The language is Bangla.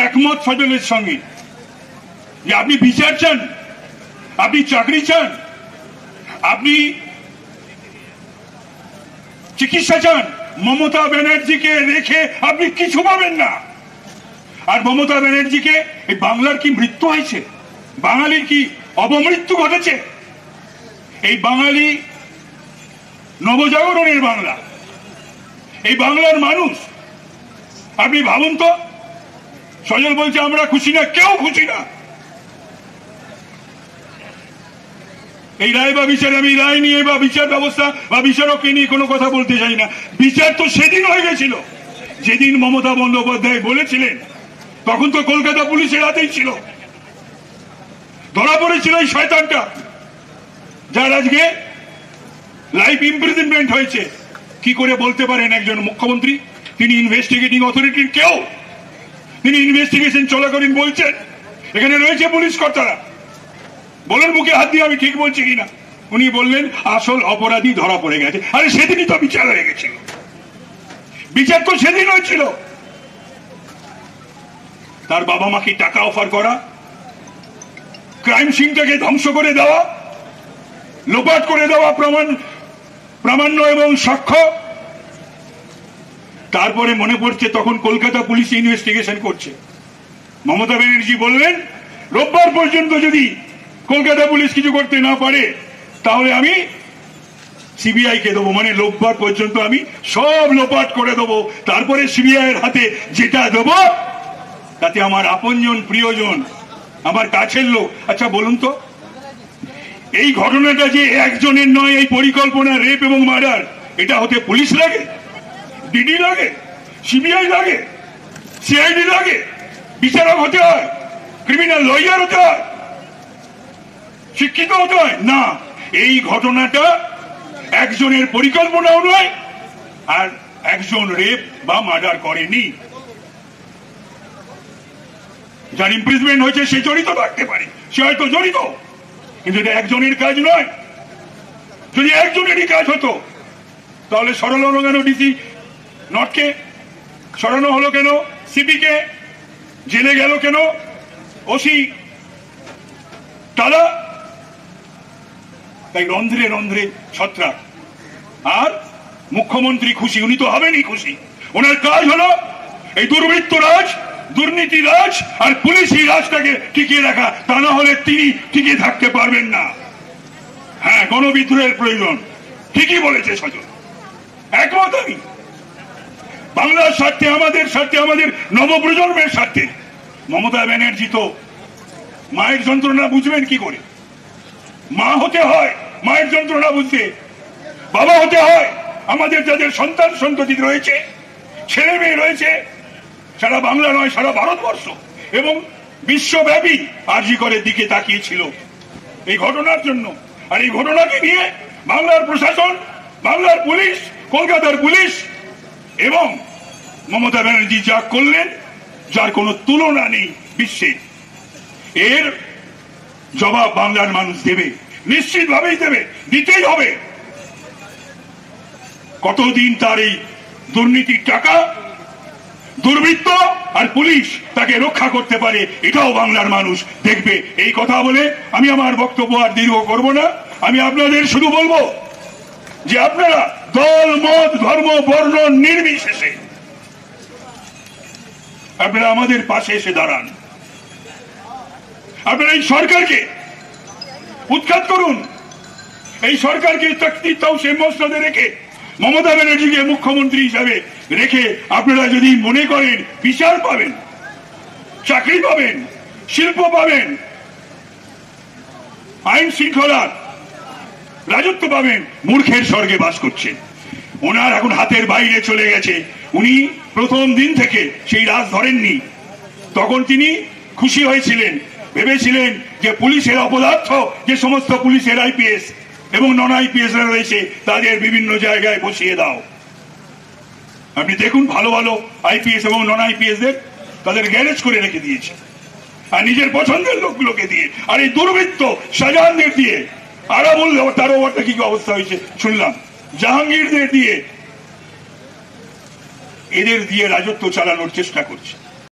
একমত সজলের সঙ্গে যে আপনি বিচার চান, আপনি চাকরি চান, আপনি চিকিৎসা চান, মমতা ব্যানার্জিকে রেখে আপনি কিছু পাবেন না। আর মমতা ব্যানার্জিকে এই বাংলার কি মৃত্যু হয়েছে? বাঙালির কি অবমৃত্যু ঘটেছে? এই বাঙালি নবজাগরণের বাংলা, এই বাংলার মানুষ। আপনি ভাবুন তো, সজল বলছে আমরা খুশি না, কেউ খুশি না। এই রায় বা বিচার, আমি রায় নিয়ে বা বিচার ব্যবস্থা বা বিচারককে নিয়ে কোনো কথা বলতে চাই না। বিচার তো সেদিন হয়ে গেছিল যেদিন মমতা বন্দ্যোপাধ্যায় বলেছিলেন। তখন তো কলকাতা পুলিশের হাতেই ছিল, ধরা পড়েছিল এই শয়তানটা, যার আজকে লাইফ ইমপ্রিজনমেন্ট হয়েছে। কি করে বলতে পারেন একজন মুখ্যমন্ত্রী, তিনি ইনভেস্টিগেটিং অথরিটির কেউ, তিনি ইনভেস্টিগেশন চলাকালীন বলছেন এখানে রয়েছে পুলিশ কর্তারা, বলেন মুখে হাত দিয়ে আমি ঠিক বলছি কিনা। উনি বললেন আসল অপরাধী ধরা পড়ে গেছে। আরে সেদিনই তো বিচার হয়ে গেছিল, বিচার তো সেদিন হয়েছিল। তার বাবা মাকে টাকা অফার করা, ক্রাইম সিনটাকে ধ্বংস করে দেওয়া, লোপাট করে দেওয়া প্রামাণ্য এবং সাক্ষ্য। তারপরে মনে পড়ছে তখন কলকাতা পুলিশ ইনভেস্টিগেশন করছে। মমতা ব্যানার্জি বললেন রোববার পর্যন্ত যদি কলকাতা পুলিশ কিছু করতে না পারে তাহলে আমি সিবিআই কে দেবো, মানে রোববার পর্যন্ত আমি সব লোপাট করে দেবো, তারপরে সিবিআই এর হাতে যেটা দেবো তাতে আমার আপনজন, প্রিয়জন, আমার কাছের লোক। আচ্ছা বলুন তো, এই ঘটনাটা যে একজনের নয়, এই পরিকল্পনা রেপ এবং মার্ডার, এটা হতে পুলিশ লাগে, ডিডি লাগে, সিবিআই লাগে, সিআইডি লাগে, বিচারক হতে হয়, ক্রিমিনাল লয়ার হতে হয়, শিক্ষিত হতে হয় না। এই ঘটনাটা একজনের পরিকল্পনাও নয়, আর একজন রেপ বা মার্ডার করেনি। যার ইমপ্রিজমেন্ট হয়েছে সে জড়িত থাকতে পারে, সে হয়তো জড়িত, কিন্তু এটা একজনের কাজ নয়। যদি একজনেরই কাজ হতো তাহলে সরানো হলো কেন ডিসি নটকে, সরানো হলো কেন সিপি কে, জেলে গেল কেন ওসি টালা? তাই রন্ধ্রে রন্ধ্রে ছত্রাক। আর মুখ্যমন্ত্রী খুশি? উনি তো হবেনই খুশি। ওনার কাজ হলো এই দুর্বৃত্ত রাজ, দুর্নীতি রাজ আর পুলিশি রাজটাকে টিকিয়ে রাখা, তা না হলে তিনি টিকিয়ে থাকতে পারবেন না। হ্যাঁ, গণবিদ্রোহের প্রয়োজন, ঠিকই বলেছে সজল, একমত আমি। বাংলার স্বার্থে, আমাদের স্বার্থে, আমাদের নবপ্রজন্মের স্বার্থে। মমতা ব্যানার্জি তো মায়ের যন্ত্রণা বুঝবেন কি করে? মা হতে হয় মায়ের যন্ত্রণা বুঝতে, বাবা হতে হয় আমাদের যাদের সন্তান সন্ততি রয়েছে, ছেলে মেয়ে রয়েছে, সারা বাংলা নয় সারা ভারতবর্ষ এবং বিশ্বব্যাপী আরজি করের দিকে তাকিয়েছিল এই ঘটনার জন্য। আর এই ঘটনাকে নিয়ে বাংলার প্রশাসন, বাংলার পুলিশ, কলকাতার পুলিশ এবং মমতা ব্যানার্জি যা করলেন, যার কোনো তুলনা নেই বিশ্বে, এর জবাব বাংলার মানুষ দেবে, নিশ্চিতভাবেই দেবে, দিতেই হবে। কতদিন তার এই দুর্নীতির টাকা, দুর্বৃত্ত আর পুলিশ তাকে রক্ষা করতে পারে, এটাও বাংলার মানুষ দেখবে। এই কথা বলে আমি আমার বক্তব্য আর দীর্ঘ করব না। আমি আপনাদের শুধু বলবো যে আপনারা দল, মত, ধর্ম, বর্ণ নির্বিশেষে আপনারা আমাদের পাশে এসে দাঁড়ান। আপনারা এই সরকারকে উৎখাত করুন, এই সরকারকে তকদির মসনদে রেখে মমতা ব্যানার্জিকে মুখ্যমন্ত্রী হিসাবে রেখে আপনারা যদি মনে করেন বিচার পাবেন, চাকরি পাবেন, শিল্প পাবেন, আইন শৃঙ্খলার রাজত্ব পাবেন, মূর্খের স্বর্গে বাস করছেন। ওনার এখন হাতের বাইরে চলে গেছে। উনি প্রথম দিন থেকে সেই রাজ ধরেননি। তখন তিনি খুশি হয়েছিলেন, ভেবেছিলেন যে পুলিশের অপদার্থ যে সমস্ত পুলিশের আইপিএস এবং নন আইপিএস রয়েছে তাদের বিভিন্ন জায়গায় বসিয়ে দাও। আপনি দেখুন ভালো ভালো আইপিএস এবং নন আইপিএস দের তাদের গ্যারেজ করে রেখে দিয়েছে, আর নিজের পছন্দের লোকগুলোকে দিয়ে, আর এই দুর্বৃত্ত শাহজাহানদের দিয়ে, আরাবুল তার ওভারটা কি অবস্থা হয়েছে শুনলাম, জাহাঙ্গীরদের দিয়ে, এদের দিয়ে রাজত্ব চালানোর চেষ্টা করছে।